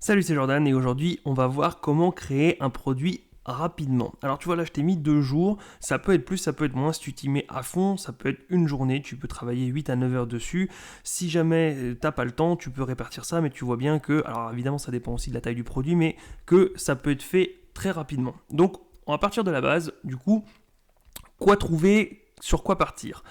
Salut, c'est Jordan et aujourd'hui on va voir comment créer un produit rapidement. Alors tu vois là je t'ai mis 2 jours, ça peut être plus, ça peut être moins, si tu t'y mets à fond, ça peut être une journée, tu peux travailler 8 à 9 heures dessus. Si jamais t'as pas le temps, tu peux répartir ça, mais tu vois bien que, alors évidemment ça dépend aussi de la taille du produit, mais que ça peut être fait très rapidement. Donc on va partir de la base, du coup, quoi trouver, sur quoi partir.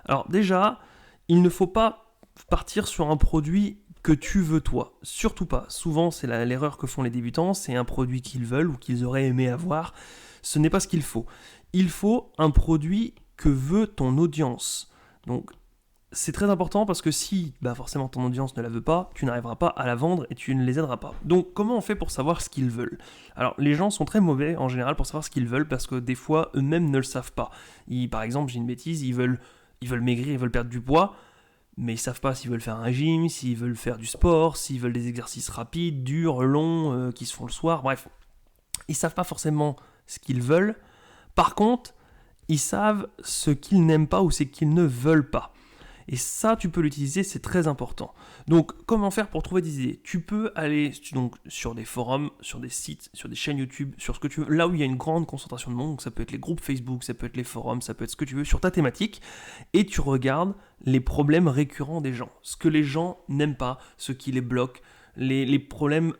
Alors déjà, il ne faut pas partir sur un produit que tu veux toi. Surtout pas. Souvent, c'est l'erreur que font les débutants, c'est un produit qu'ils veulent ou qu'ils auraient aimé avoir. Ce n'est pas ce qu'il faut. Il faut un produit que veut ton audience. Donc, c'est très important parce que si forcément ton audience ne la veut pas, tu n'arriveras pas à la vendre et tu ne les aideras pas. Donc comment on fait pour savoir ce qu'ils veulent? Alors les gens sont très mauvais en général pour savoir ce qu'ils veulent parce que des fois eux-mêmes ne le savent pas. Par exemple, j'ai une bêtise, ils veulent maigrir, ils veulent perdre du poids, mais ils savent pas s'ils veulent faire un gym, s'ils veulent faire du sport, s'ils veulent des exercices rapides, durs, longs, qui se font le soir, bref. Ils savent pas forcément ce qu'ils veulent. Par contre, ils savent ce qu'ils n'aiment pas ou ce qu'ils ne veulent pas. Et ça, tu peux l'utiliser, c'est très important. Donc, comment faire pour trouver des idées? Tu peux aller donc, sur des forums, sur des sites, sur des chaînes YouTube, sur ce que tu veux, là où il y a une grande concentration de monde, donc ça peut être les groupes Facebook, ça peut être les forums, ça peut être ce que tu veux, sur ta thématique, et tu regardes les problèmes récurrents des gens, ce que les gens n'aiment pas, ce qui les bloque, les problèmes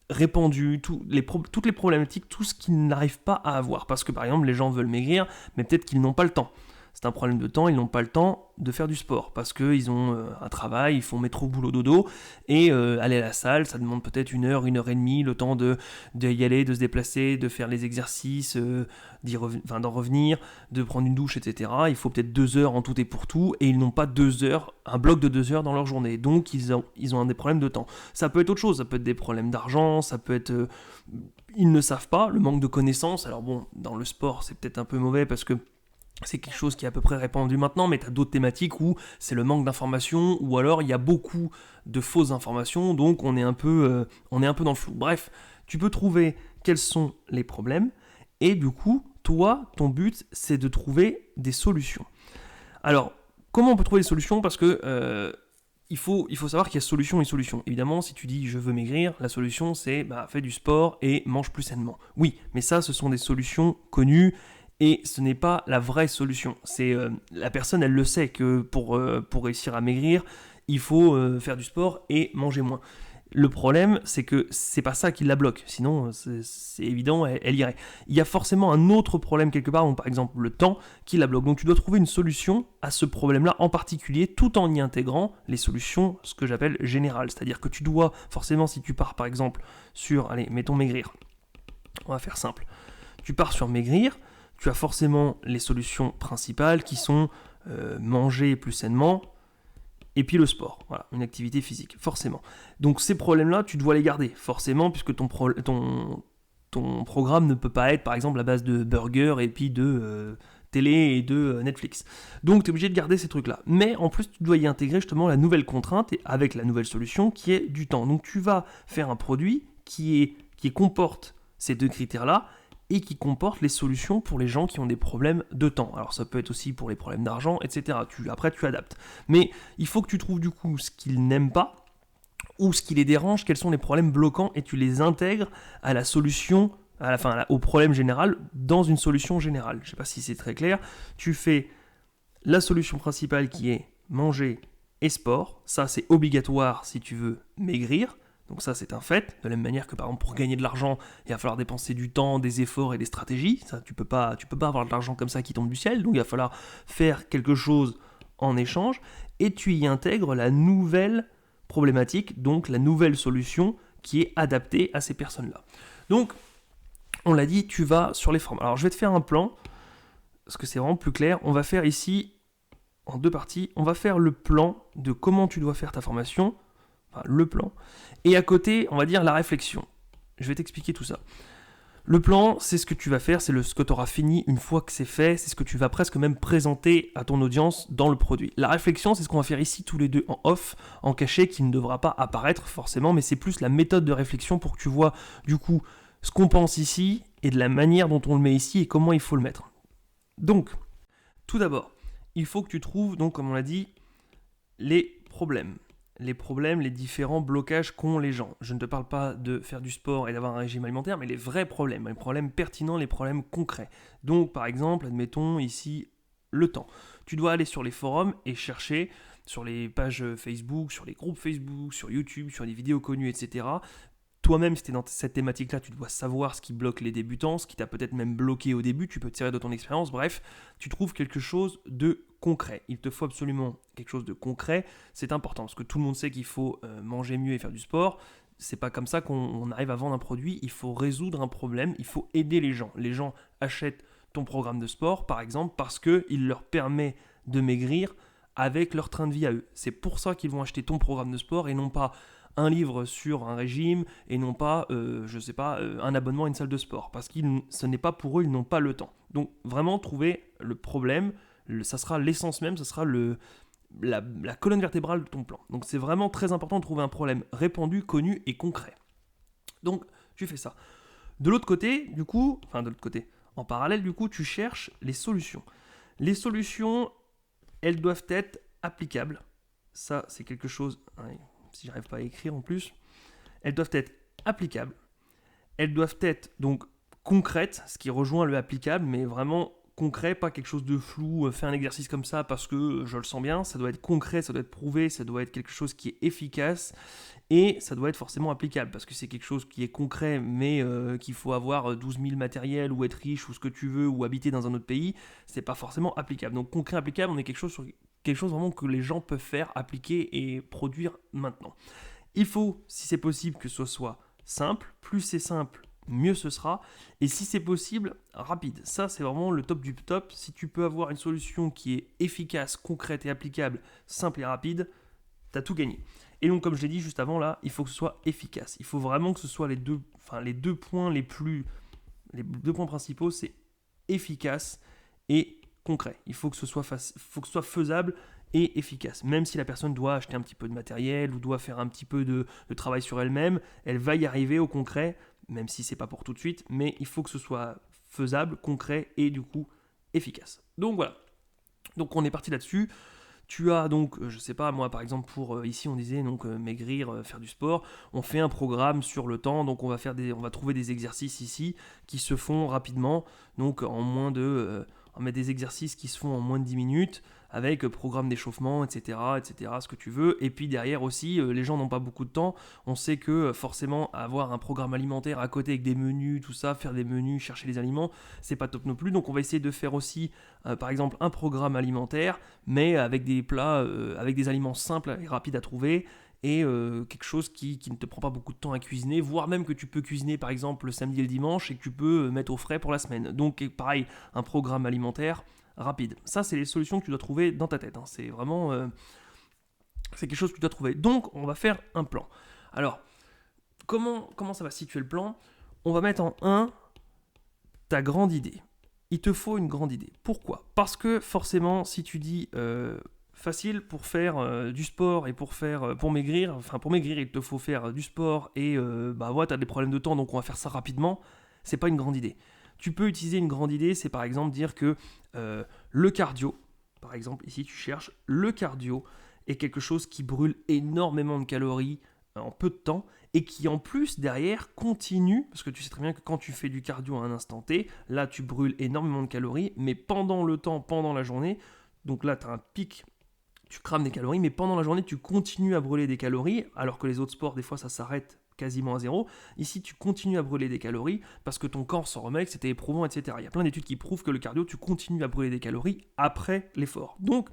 répandus, toutes les problématiques, tout ce qu'ils n'arrivent pas à avoir. Parce que par exemple, les gens veulent maigrir, mais peut-être qu'ils n'ont pas le temps. C'est un problème de temps, ils n'ont pas le temps de faire du sport parce qu'ils ont un travail, ils font métro, boulot, dodo, et aller à la salle, ça demande peut-être 1 heure et demie, le temps d'y aller, de se déplacer, de faire les exercices, d'en revenir, de prendre une douche, etc. Il faut peut-être 2 heures en tout et pour tout, et ils n'ont pas 2 heures, un bloc de 2 heures dans leur journée, donc ils ont des problèmes de temps. Ça peut être autre chose, ça peut être des problèmes d'argent, ça peut être... ils ne savent pas, le manque de connaissances. Alors bon, dans le sport, c'est peut-être un peu mauvais parce que c'est quelque chose qui est à peu près répandu maintenant, mais tu as d'autres thématiques où c'est le manque d'informations, ou alors il y a beaucoup de fausses informations, donc on est un peu dans le flou. Bref, tu peux trouver quels sont les problèmes, et du coup, toi, ton but, c'est de trouver des solutions. Alors, comment on peut trouver des solutions? Parce que il faut savoir qu'il y a solution et solution. Évidemment, si tu dis je veux maigrir, la solution c'est fais du sport et mange plus sainement. Oui, mais ça, ce sont des solutions connues, et ce n'est pas la vraie solution. C'est la personne, elle le sait que pour réussir à maigrir, il faut faire du sport et manger moins. Le problème, c'est que c'est pas ça qui la bloque. Sinon, c'est évident, elle irait. Il y a forcément un autre problème quelque part, donc par exemple le temps, qui la bloque. Donc tu dois trouver une solution à ce problème-là en particulier, tout en y intégrant les solutions, ce que j'appelle générales. C'est-à-dire que tu dois, forcément, si tu pars par exemple sur, allez, mettons maigrir. On va faire simple. Tu pars sur maigrir, tu as forcément les solutions principales qui sont manger plus sainement et puis le sport, voilà, une activité physique, forcément. Donc ces problèmes-là, tu dois les garder, forcément, puisque ton programme ne peut pas être, par exemple, à base de burgers et puis de télé et de Netflix. Donc tu es obligé de garder ces trucs-là. Mais en plus, tu dois y intégrer justement la nouvelle contrainte et avec la nouvelle solution qui est du temps. Donc tu vas faire un produit qui comporte ces 2 critères-là, et qui comporte les solutions pour les gens qui ont des problèmes de temps. Alors ça peut être aussi pour les problèmes d'argent, etc. Après, tu adaptes. Mais il faut que tu trouves du coup ce qu'ils n'aiment pas, ou ce qui les dérange, quels sont les problèmes bloquants, et tu les intègres à la solution, au problème général, dans une solution générale. Je ne sais pas si c'est très clair. Tu fais la solution principale qui est manger et sport. Ça, c'est obligatoire si tu veux maigrir. Donc ça, c'est un fait. De la même manière que, par exemple, pour gagner de l'argent, il va falloir dépenser du temps, des efforts et des stratégies. Ça, tu peux pas avoir de l'argent comme ça qui tombe du ciel. Donc il va falloir faire quelque chose en échange. Et tu y intègres la nouvelle problématique, donc la nouvelle solution qui est adaptée à ces personnes-là. Donc, on l'a dit, tu vas sur les formes. Alors, je vais te faire un plan, parce que c'est vraiment plus clair. On va faire ici, en 2 parties, on va faire le plan de comment tu dois faire ta formation. Enfin, le plan. Et à côté, on va dire la réflexion. Je vais t'expliquer tout ça. Le plan, c'est ce que tu vas faire, c'est ce que tu auras fini une fois que c'est fait, c'est ce que tu vas presque même présenter à ton audience dans le produit. La réflexion, c'est ce qu'on va faire ici tous les deux en off, en cachet, qui ne devra pas apparaître forcément, mais c'est plus la méthode de réflexion pour que tu vois du coup ce qu'on pense ici et de la manière dont on le met ici et comment il faut le mettre. Donc, tout d'abord, il faut que tu trouves, donc comme on l'a dit, les problèmes. les problèmes, les différents blocages qu'ont les gens. Je ne te parle pas de faire du sport et d'avoir un régime alimentaire, mais les vrais problèmes, les problèmes pertinents, les problèmes concrets. Donc par exemple, admettons ici le temps. Tu dois aller sur les forums et chercher sur les pages Facebook, sur les groupes Facebook, sur YouTube, sur les vidéos connues, etc. Toi-même, si tu es dans cette thématique-là, tu dois savoir ce qui bloque les débutants, ce qui t'a peut-être même bloqué au début, tu peux tirer de ton expérience, bref, tu trouves quelque chose de concret. Il te faut absolument quelque chose de concret, c'est important, parce que tout le monde sait qu'il faut manger mieux et faire du sport, c'est pas comme ça qu'on arrive à vendre un produit, il faut résoudre un problème, il faut aider les gens. Les gens achètent ton programme de sport, par exemple, parce qu'il leur permet de maigrir avec leur train de vie à eux. C'est pour ça qu'ils vont acheter ton programme de sport et non pas un livre sur un régime et non pas, un abonnement à une salle de sport. Parce que ce n'est pas pour eux, ils n'ont pas le temps. Donc vraiment trouver le problème, ça sera l'essence même, ça sera la colonne vertébrale de ton plan. Donc c'est vraiment très important de trouver un problème répandu, connu et concret. Donc tu fais ça. De l'autre côté, en parallèle, du coup, tu cherches les solutions. Les solutions, elles doivent être applicables. Ça, c'est quelque chose... si j'arrive pas à écrire en plus, elles doivent être applicables, elles doivent être donc concrètes, ce qui rejoint le applicable, mais vraiment concret, pas quelque chose de flou, faire un exercice comme ça parce que je le sens bien, ça doit être concret, ça doit être prouvé, ça doit être quelque chose qui est efficace, et ça doit être forcément applicable, parce que c'est quelque chose qui est concret, mais qu'il faut avoir 12 000 matériels, ou être riche, ou ce que tu veux, ou habiter dans un autre pays, c'est pas forcément applicable. Donc concret, applicable, on est quelque chose vraiment que les gens peuvent faire, appliquer et produire maintenant. Il faut, si c'est possible, que ce soit simple. Plus c'est simple, mieux ce sera. Et si c'est possible, rapide. Ça, c'est vraiment le top du top. Si tu peux avoir une solution qui est efficace, concrète et applicable, simple et rapide, t'as tout gagné. Et donc, comme je l'ai dit juste avant, là, il faut que ce soit efficace. Il faut vraiment que ce soit les deux points principaux, c'est efficace et concret. Il faut que ce soit faisable et efficace. Même si la personne doit acheter un petit peu de matériel ou doit faire un petit peu de travail sur elle-même, elle va y arriver au concret, même si c'est pas pour tout de suite, mais il faut que ce soit faisable, concret et du coup efficace. Donc voilà. Donc on est parti là-dessus. Tu as donc, je sais pas, moi par exemple pour ici on disait donc maigrir, faire du sport, on fait un programme sur le temps, donc on va trouver des exercices ici qui se font rapidement, donc on met des exercices qui se font en moins de 10 minutes, avec programme d'échauffement, etc., ce que tu veux, et puis derrière aussi, les gens n'ont pas beaucoup de temps, on sait que forcément avoir un programme alimentaire à côté avec des menus, tout ça, faire des menus, chercher les aliments, c'est pas top non plus, donc on va essayer de faire aussi, par exemple, un programme alimentaire, mais avec des plats, avec des aliments simples et rapides à trouver, et quelque chose qui ne te prend pas beaucoup de temps à cuisiner, voire même que tu peux cuisiner par exemple le samedi et le dimanche et que tu peux mettre au frais pour la semaine. Donc pareil, un programme alimentaire rapide. Ça, c'est les solutions que tu dois trouver dans ta tête. C'est vraiment... c'est quelque chose que tu dois trouver. Donc, on va faire un plan. Alors, comment ça va situer le plan ? On va mettre en 1 ta grande idée. Il te faut une grande idée. Pourquoi ? Parce que forcément, si tu dis facile pour faire du sport et pour maigrir, il te faut faire du sport et tu as des problèmes de temps, donc on va faire ça rapidement, c'est pas une grande idée. Tu peux utiliser une grande idée, c'est par exemple dire que le cardio, par exemple ici tu cherches, le cardio est quelque chose qui brûle énormément de calories en peu de temps et qui en plus derrière continue, parce que tu sais très bien que quand tu fais du cardio à un instant T, là tu brûles énormément de calories, mais pendant la journée, donc là tu as un pic, tu crames des calories, mais pendant la journée tu continues à brûler des calories, alors que les autres sports des fois ça s'arrête quasiment à zéro. Ici, tu continues à brûler des calories parce que ton corps s'en remet, que c'était éprouvant, etc. Il y a plein d'études qui prouvent que le cardio, tu continues à brûler des calories après l'effort. Donc,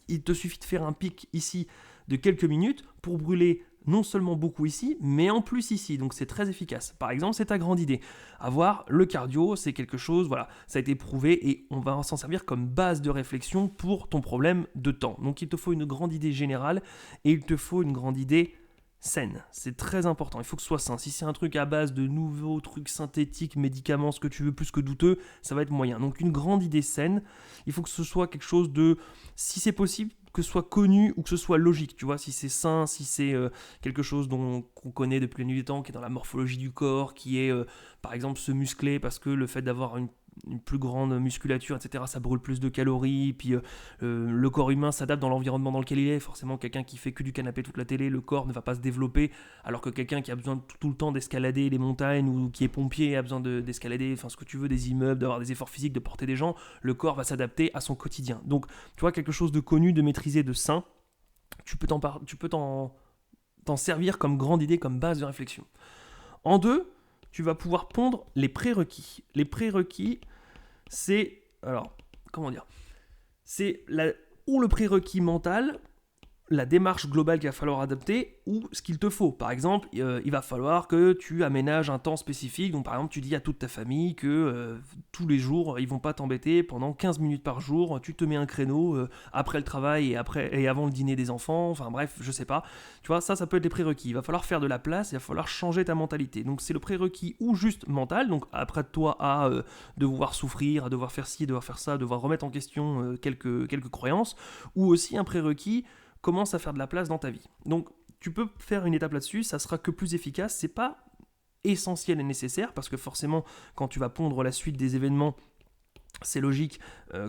il te suffit de faire un pic ici de quelques minutes pour brûler non seulement beaucoup ici, mais en plus ici. Donc, c'est très efficace. Par exemple, c'est ta grande idée. Avoir le cardio, c'est quelque chose, voilà, ça a été prouvé et on va s'en servir comme base de réflexion pour ton problème de temps. Donc, il te faut une grande idée générale et il te faut une grande idée saine, c'est très important, il faut que ce soit sain. Si c'est un truc à base de nouveaux trucs synthétiques, médicaments, ce que tu veux, plus que douteux, ça va être moyen. Donc une grande idée saine, il faut que ce soit quelque chose de, si c'est possible, que ce soit connu ou que ce soit logique, tu vois, si c'est sain, si c'est quelque chose qu'on connaît depuis la nuit des temps, qui est dans la morphologie du corps, qui est par exemple se muscler parce que le fait d'avoir une plus grande musculature, etc., ça brûle plus de calories, puis le corps humain s'adapte dans l'environnement dans lequel il est. Forcément, quelqu'un qui fait que du canapé toute la télé, le corps ne va pas se développer, alors que quelqu'un qui a besoin tout le temps d'escalader les montagnes ou qui est pompier a besoin d'escalader, enfin ce que tu veux, des immeubles, d'avoir des efforts physiques, de porter des gens, le corps va s'adapter à son quotidien. Donc, tu vois, quelque chose de connu, de maîtrisé, de sain, tu peux t'en servir comme grande idée, comme base de réflexion. En deux, tu vas pouvoir pondre les prérequis. Les prérequis, c'est, alors, comment dire, c'est ou le prérequis mental, la démarche globale qu'il va falloir adapter, ou ce qu'il te faut. Par exemple, il va falloir que tu aménages un temps spécifique. Donc par exemple, tu dis à toute ta famille que tous les jours, ils vont pas t'embêter pendant 15 minutes par jour. Tu te mets un créneau après le travail et avant le dîner des enfants. Enfin bref, je sais pas. Tu vois, ça peut être les prérequis. Il va falloir faire de la place, il va falloir changer ta mentalité. Donc c'est le prérequis ou juste mental. Donc après toi à devoir souffrir, à devoir faire ci, devoir faire ça, devoir remettre en question quelques croyances, ou aussi un prérequis commence à faire de la place dans ta vie. Donc tu peux faire une étape là-dessus, ça sera que plus efficace, c'est pas essentiel et nécessaire, parce que forcément quand tu vas pondre la suite des événements, c'est logique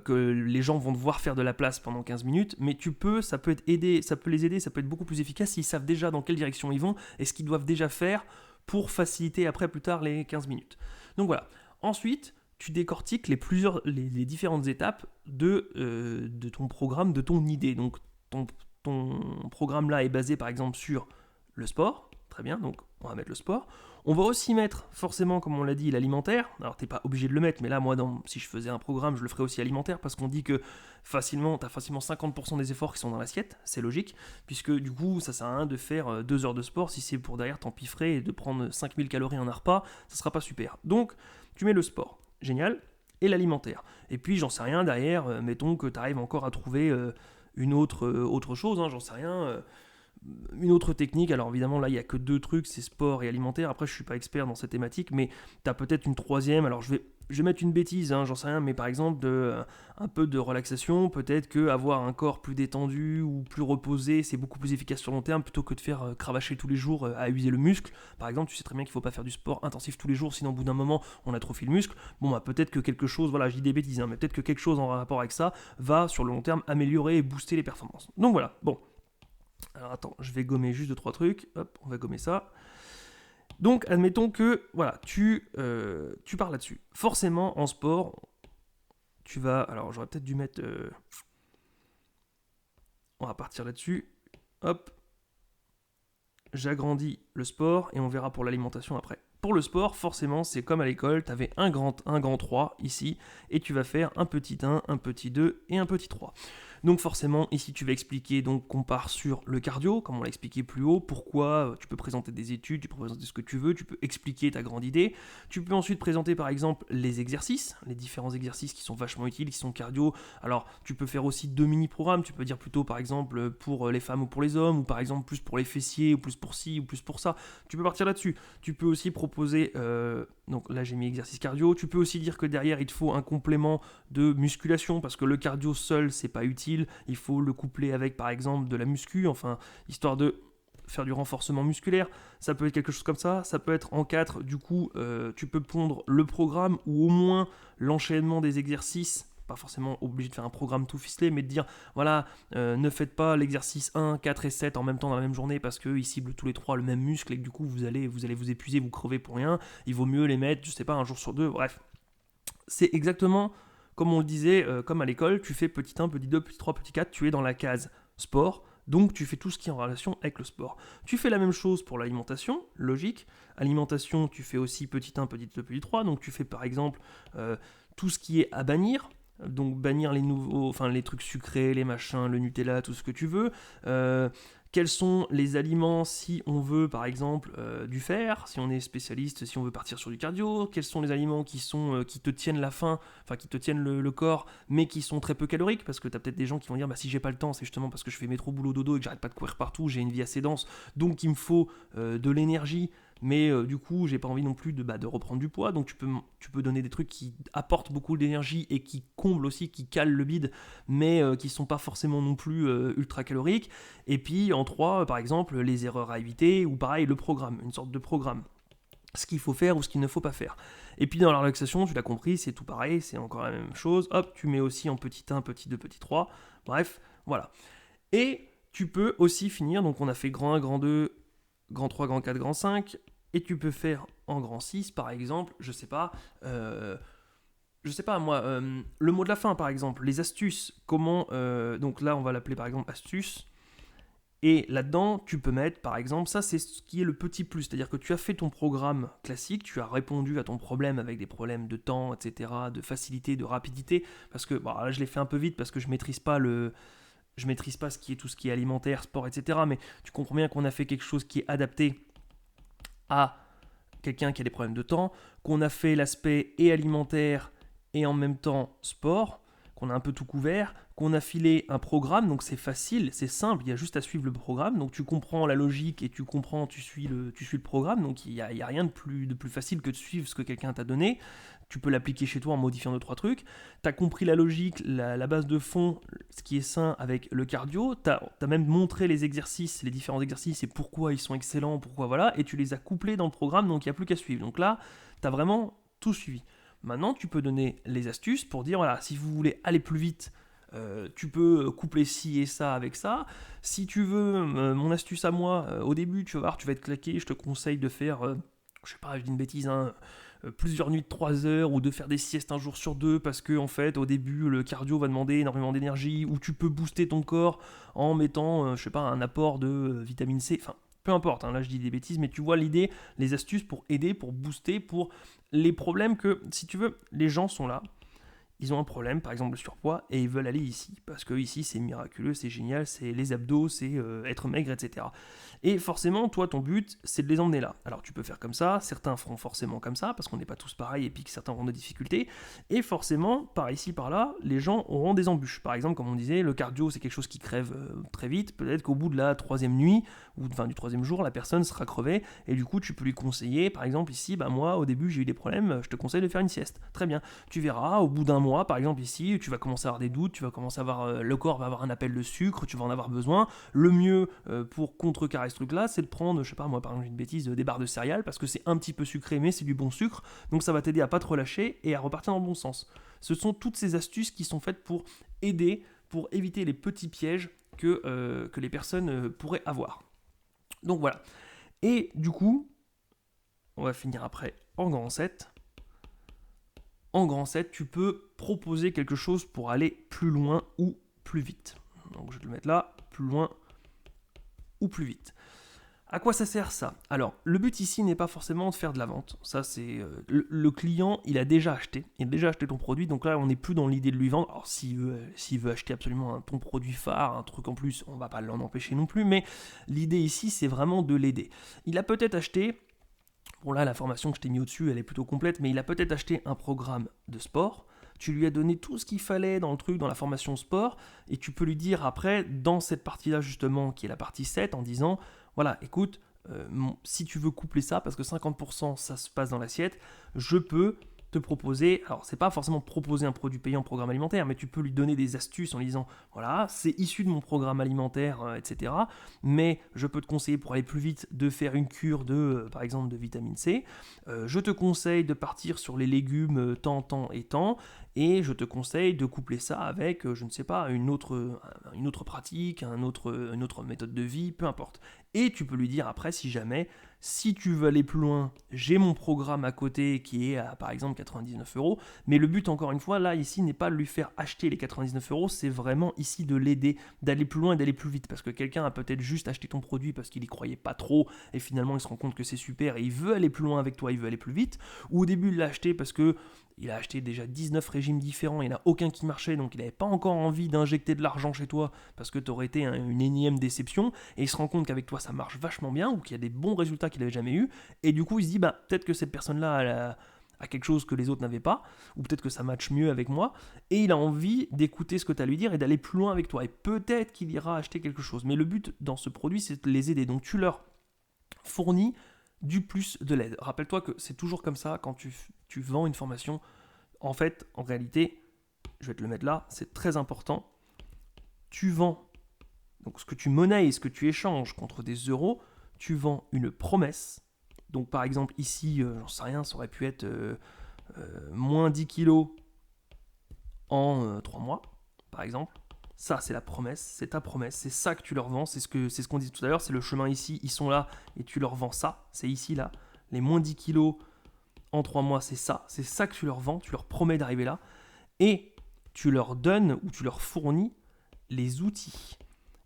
que les gens vont devoir faire de la place pendant 15 minutes, mais ça peut les aider, ça peut être beaucoup plus efficace s'ils savent déjà dans quelle direction ils vont et ce qu'ils doivent déjà faire pour faciliter après plus tard les 15 minutes. Donc voilà. Ensuite, tu décortiques les différentes étapes de ton programme, de ton idée. Donc ton programme là est basé par exemple sur le sport, très bien, donc on va mettre le sport. On va aussi mettre forcément, comme on l'a dit, l'alimentaire. Alors t'es pas obligé de le mettre, mais là moi si je faisais un programme, je le ferais aussi alimentaire, parce qu'on dit que t'as facilement 50% des efforts qui sont dans l'assiette, c'est logique, puisque du coup ça sert à rien de faire 2 heures de sport si c'est pour derrière t'empiffrer et de prendre 5000 calories en un repas, ça sera pas super. Donc tu mets le sport, génial, et l'alimentaire. Et puis j'en sais rien derrière, mettons que tu arrives encore à trouver une autre chose, j'en sais rien, une autre technique. Alors évidemment là il n'y a que 2 trucs, c'est sport et alimentaire. Après je suis pas expert dans cette thématique, mais tu as peut-être une troisième. Alors je vais mettre une bêtise, j'en sais rien, mais par exemple un peu de relaxation. Peut-être que avoir un corps plus détendu ou plus reposé, c'est beaucoup plus efficace sur long terme, plutôt que de faire cravacher tous les jours à user le muscle. Par exemple, tu sais très bien qu'il faut pas faire du sport intensif tous les jours, sinon au bout d'un moment on atrophie le muscle. Bon bah peut-être que quelque chose, voilà je dis des bêtises, mais peut-être que quelque chose en rapport avec ça va sur le long terme améliorer et booster les performances. Donc voilà, bon. Alors attends, je vais gommer juste 2-3 trucs. Hop, on va gommer ça. Donc admettons que voilà, tu pars là-dessus. Forcément en sport, tu vas. Alors j'aurais peut-être dû mettre. On va partir là-dessus. Hop. J'agrandis le sport et on verra pour l'alimentation après. Pour le sport, forcément, c'est comme à l'école, tu avais un grand 3 ici, et tu vas faire un petit 1, un petit 2 et un petit 3. Donc forcément, ici tu vas expliquer qu'on part sur le cardio, comme on l'a expliqué plus haut, pourquoi tu peux présenter des études, tu peux présenter ce que tu veux, tu peux expliquer ta grande idée. Tu peux ensuite présenter par exemple les exercices, les différents exercices qui sont vachement utiles, qui sont cardio. Alors tu peux faire aussi 2 mini-programmes, tu peux dire plutôt par exemple pour les femmes ou pour les hommes, ou par exemple plus pour les fessiers, ou plus pour ci, ou plus pour ça. Tu peux partir là-dessus. Tu peux aussi proposer, donc là j'ai mis exercice cardio, tu peux aussi dire que derrière il te faut un complément de musculation, parce que le cardio seul c'est pas utile. Il faut le coupler avec par exemple de la muscu, enfin histoire de faire du renforcement musculaire. Ça peut être quelque chose comme ça peut être en 4, du coup tu peux pondre le programme ou au moins l'enchaînement des exercices, pas forcément obligé de faire un programme tout ficelé, mais de dire voilà, ne faites pas l'exercice 1, 4 et 7 en même temps dans la même journée, parce qu'ils ciblent tous les 3 le même muscle et que du coup vous allez vous épuiser, vous crever pour rien. Il vaut mieux les mettre, je sais pas, un jour sur 2, bref. C'est exactement comme on le disait, comme à l'école, tu fais petit 1, petit 2, petit 3, petit 4, tu es dans la case sport, donc tu fais tout ce qui est en relation avec le sport. Tu fais la même chose pour l'alimentation, logique. Alimentation, tu fais aussi petit 1, petit 2, petit 3, donc tu fais par exemple tout ce qui est à bannir, donc bannir les trucs sucrés, les machins, le Nutella, tout ce que tu veux. Quels sont les aliments si on veut par exemple du fer, si on est spécialiste, si on veut partir sur du cardio, quels sont les aliments qui te tiennent la faim, enfin qui te tiennent le corps, mais qui sont très peu caloriques, parce que tu as peut-être des gens qui vont dire bah si j'ai pas le temps, c'est justement parce que je fais métro boulot dodo et que j'arrête pas de courir partout, j'ai une vie assez dense, donc il me faut de l'énergie, mais du coup j'ai pas envie non plus de reprendre du poids, donc tu peux donner des trucs qui apportent beaucoup d'énergie et qui comblent aussi, qui calent le bide, mais qui sont pas forcément non plus ultra caloriques. Et puis en 3, par exemple, les erreurs à éviter, ou pareil, le programme, une sorte de programme. ce qu'il faut faire ou ce qu'il ne faut pas faire. Et puis dans la relaxation, tu l'as compris, c'est tout pareil, c'est encore la même chose. Hop, tu mets aussi en petit 1, petit 2, petit 3. Bref, voilà. Et tu peux aussi finir, donc on a fait grand 1, grand 2, grand 3, grand 4, grand 5. Et tu peux faire en grand 6, par exemple, je sais pas moi, le mot de la fin par exemple, les astuces, comment, donc là on va l'appeler par exemple astuces, et là-dedans tu peux mettre par exemple, ça c'est ce qui est le petit plus, c'est-à-dire que tu as fait ton programme classique, tu as répondu à ton problème avec des problèmes de temps, etc., de facilité, de rapidité, parce que, bon là je l'ai fait un peu vite parce que je maîtrise pas tout ce qui est alimentaire, sport, etc., mais tu comprends bien qu'on a fait quelque chose qui est adapté à quelqu'un qui a des problèmes de temps, qu'on a fait l'aspect et alimentaire et en même temps sport, qu'on a un peu tout couvert, qu'on a filé un programme, donc c'est facile, c'est simple, il y a juste à suivre le programme, donc tu comprends la logique et tu suis le programme, donc il n'y a rien de plus facile que de suivre ce que quelqu'un t'a donné, tu peux l'appliquer chez toi en modifiant 2-3 trucs, tu as compris la logique, la base de fond, ce qui est sain avec le cardio, tu as même montré les exercices, les différents exercices et pourquoi ils sont excellents, pourquoi voilà, et tu les as couplés dans le programme, donc il n'y a plus qu'à suivre, donc là, tu as vraiment tout suivi. Maintenant, tu peux donner les astuces pour dire, voilà, si vous voulez aller plus vite, tu peux coupler ci et ça avec ça. Si tu veux mon astuce à moi, au début, tu vas voir, tu vas être claqué, je te conseille de faire, je sais pas, je dis une bêtise, hein, plusieurs nuits de 3 heures ou de faire des siestes un jour sur deux parce que en fait au début le cardio va demander énormément d'énergie ou tu peux booster ton corps en mettant je sais pas un apport de vitamine C, enfin peu importe, hein, là je dis des bêtises, mais tu vois l'idée, les astuces pour aider, pour booster, pour les problèmes que, si tu veux, les gens sont là, ils ont un problème, par exemple le surpoids, et ils veulent aller ici, parce que ici c'est miraculeux, c'est génial, c'est les abdos, c'est être maigre, etc. Et forcément, toi, ton but, c'est de les emmener là. Alors tu peux faire comme ça, certains feront forcément comme ça, parce qu'on n'est pas tous pareils, et puis que certains auront des difficultés, et forcément, par ici, par là, les gens auront des embûches. Par exemple, comme on disait, le cardio, c'est quelque chose qui crève très vite, peut-être qu'au bout de la 3e nuit, ou enfin, du 3e jour, la personne sera crevée, et du coup, tu peux lui conseiller, par exemple, ici, bah moi, au début, j'ai eu des problèmes, je te conseille de faire une sieste. Très bien. Tu verras, au bout d'un mois, par exemple ici, tu vas commencer à avoir des doutes, tu vas commencer à avoir, le corps va avoir un appel de sucre, tu vas en avoir besoin. Le mieux pour contrecarrer ce truc-là, c'est de prendre, je sais pas moi, par exemple une bêtise, des barres de céréales, parce que c'est un petit peu sucré, mais c'est du bon sucre, donc ça va t'aider à pas te relâcher et à repartir dans le bon sens. Ce sont toutes ces astuces qui sont faites pour aider, pour éviter les petits pièges que les personnes pourraient avoir. Donc voilà. Et du coup, on va finir après en grand 7. En grand 7, tu peux proposer quelque chose pour aller plus loin ou plus vite. Donc je vais te le mettre là, plus loin ou plus vite. À quoi ça sert ça? Alors, le but ici n'est pas forcément de faire de la vente. Ça, c'est le client, il a déjà acheté ton produit, donc là, on n'est plus dans l'idée de lui vendre. Alors, s'il veut acheter absolument ton produit phare, un truc en plus, on ne va pas l'en empêcher non plus, mais l'idée ici, c'est vraiment de l'aider. Il a peut-être acheté. Bon là, la formation que je t'ai mis au-dessus, elle est plutôt complète, mais il a peut-être acheté un programme de sport, tu lui as donné tout ce qu'il fallait dans le truc, dans la formation sport, et tu peux lui dire après, dans cette partie-là justement, qui est la partie 7, en disant, voilà, écoute, si tu veux coupler ça, parce que 50% ça se passe dans l'assiette, je peux te proposer, alors c'est pas forcément proposer un produit payant programme alimentaire, mais tu peux lui donner des astuces en lui disant, voilà, c'est issu de mon programme alimentaire, etc. Mais je peux te conseiller pour aller plus vite de faire une cure de, par exemple, de vitamine C. Je te conseille de partir sur les légumes tant et tant, et je te conseille de coupler ça avec, je ne sais pas, une autre pratique, une autre méthode de vie, peu importe. Et tu peux lui dire après, si jamais, si tu veux aller plus loin, j'ai mon programme à côté qui est à par exemple 99 €. Mais le but, encore une fois, là, ici, n'est pas de lui faire acheter les 99 €, c'est vraiment ici de l'aider, d'aller plus loin et d'aller plus vite. Parce que quelqu'un a peut-être juste acheté ton produit parce qu'il y croyait pas trop et finalement il se rend compte que c'est super et il veut aller plus loin avec toi, il veut aller plus vite. Ou au début, il l'a acheté parce que il a acheté déjà 19 régimes différents, il n'y en a aucun qui marchait, donc il n'avait pas encore envie d'injecter de l'argent chez toi parce que tu aurais été une énième déception, et il se rend compte qu'avec toi ça marche vachement bien, ou qu'il y a des bons résultats qu'il n'avait jamais eu, et du coup il se dit, bah, peut-être que cette personne-là a quelque chose que les autres n'avaient pas, ou peut-être que ça matche mieux avec moi, et il a envie d'écouter ce que tu as à lui dire et d'aller plus loin avec toi, et peut-être qu'il ira acheter quelque chose. Mais le but dans ce produit, c'est de les aider, donc tu leur fournis du plus de l'aide. Rappelle-toi que c'est toujours comme ça quand tu vends une formation. En fait, en réalité, je vais te le mettre là, c'est très important. Tu vends, donc ce que tu monnaies, ce que tu échanges contre des euros, tu vends une promesse Donc par exemple ici, j'en sais rien, ça aurait pu être moins 10 kilos en 3 mois, par exemple. Ça, c'est la promesse, c'est ta promesse, c'est ça que tu leur vends, c'est ce qu'on dit tout à l'heure, c'est le chemin ici, ils sont là et tu leur vends ça, c'est ici, là. Les moins 10 kilos en 3 mois, c'est ça que tu leur vends, tu leur promets d'arriver là. Et tu leur donnes ou tu leur fournis les outils.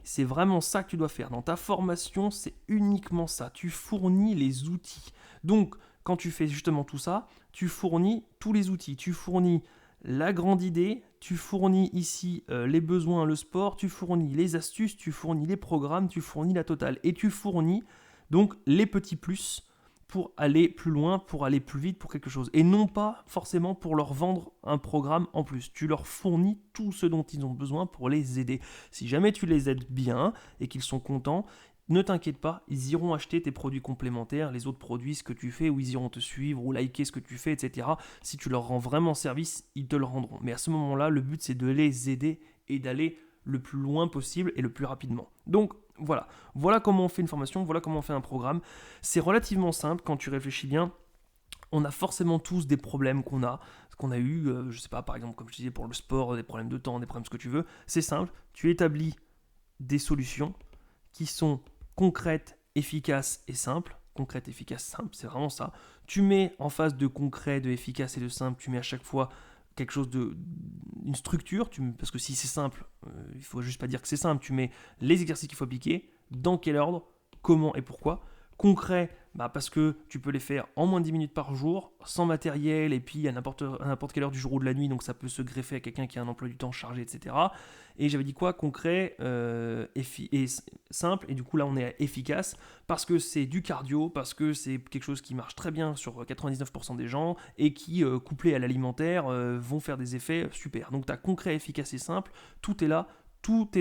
C'est vraiment ça que tu dois faire. Dans ta formation, c'est uniquement ça. Tu fournis les outils. Donc, quand tu fais justement tout ça, tu fournis tous les outils. Tu fournis la grande idée, tu fournis ici les besoins, le sport, tu fournis les astuces, tu fournis les programmes, tu fournis la totale. Et tu fournis donc les petits plus pour aller plus loin, pour aller plus vite, pour quelque chose. Et non pas forcément pour leur vendre un programme en plus. Tu leur fournis tout ce dont ils ont besoin pour les aider. Si jamais tu les aides bien et qu'ils sont contents, ne t'inquiète pas, ils iront acheter tes produits complémentaires, les autres produits, ce que tu fais, ou ils iront te suivre, ou liker ce que tu fais, etc. Si tu leur rends vraiment service, ils te le rendront. Mais à ce moment-là, le but, c'est de les aider et d'aller le plus loin possible et le plus rapidement. Donc, voilà comment on fait une formation, voilà comment on fait un programme. C'est relativement simple quand tu réfléchis bien. On a forcément tous des problèmes qu'on a eu, je sais pas, par exemple, comme je disais, pour le sport, des problèmes de temps, des problèmes ce que tu veux. C'est simple, tu établis des solutions qui sont concrètes, efficaces et simples. Concrète, efficace, simple, c'est vraiment ça. Tu mets en face de concret, de efficace et de simple, tu mets à chaque fois quelque chose une structure, parce que si c'est simple, il faut juste pas dire que c'est simple, tu mets les exercices qu'il faut appliquer, dans quel ordre, comment et pourquoi. Concret, parce que tu peux les faire en moins de 10 minutes par jour, sans matériel, et puis à n'importe quelle heure du jour ou de la nuit, donc ça peut se greffer à quelqu'un qui a un emploi du temps chargé, etc. Et j'avais dit quoi? Concret et simple, et du coup là on est efficace, parce que c'est du cardio, parce que c'est quelque chose qui marche très bien sur 99% des gens, et qui, couplé à l'alimentaire, vont faire des effets super. Donc tu as concret, efficace et simple, tout est là, toutes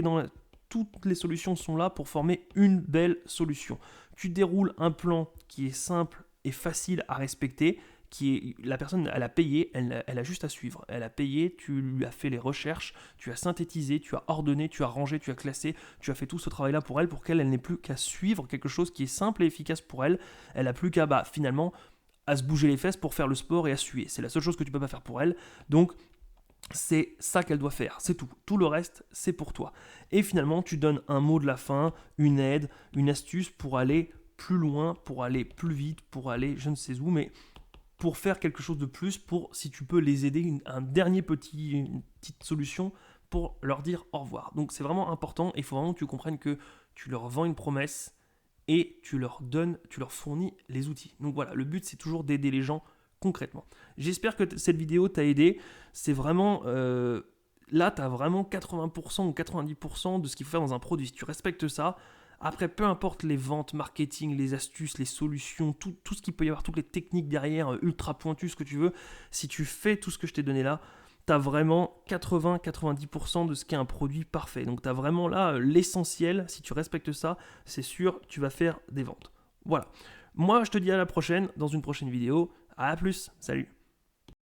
les solutions sont là pour former une belle solution. Tu déroules un plan qui est simple et facile à respecter, la personne, elle a payé, elle a juste à suivre. Elle a payé, tu lui as fait les recherches, tu as synthétisé, tu as ordonné, tu as rangé, tu as classé, tu as fait tout ce travail-là pour elle, pour qu'elle n'ait plus qu'à suivre quelque chose qui est simple et efficace pour elle. Elle n'a plus qu'à, finalement, à se bouger les fesses pour faire le sport et à suer. C'est la seule chose que tu ne peux pas faire pour elle. Donc, c'est ça qu'elle doit faire, c'est tout. Tout le reste, c'est pour toi. Et finalement, tu donnes un mot de la fin, une aide, une astuce pour aller plus loin, pour aller plus vite, pour aller je ne sais où, mais pour faire quelque chose de plus, pour, si tu peux les aider, une petite solution pour leur dire au revoir. Donc c'est vraiment important et il faut vraiment que tu comprennes que tu leur vends une promesse et tu leur fournis les outils. Donc voilà, le but c'est toujours d'aider les gens concrètement. J'espère que cette vidéo t'a aidé. C'est vraiment... là, tu as vraiment 80% ou 90% de ce qu'il faut faire dans un produit. Si tu respectes ça, après, peu importe les ventes, marketing, les astuces, les solutions, tout ce qu'il peut y avoir, toutes les techniques derrière, ultra pointues, ce que tu veux, si tu fais tout ce que je t'ai donné là, tu as vraiment 80-90% de ce qu'est un produit parfait. Donc tu as vraiment là l'essentiel. Si tu respectes ça, c'est sûr, tu vas faire des ventes. Voilà. Moi, je te dis à la prochaine, dans une prochaine vidéo. À plus, salut.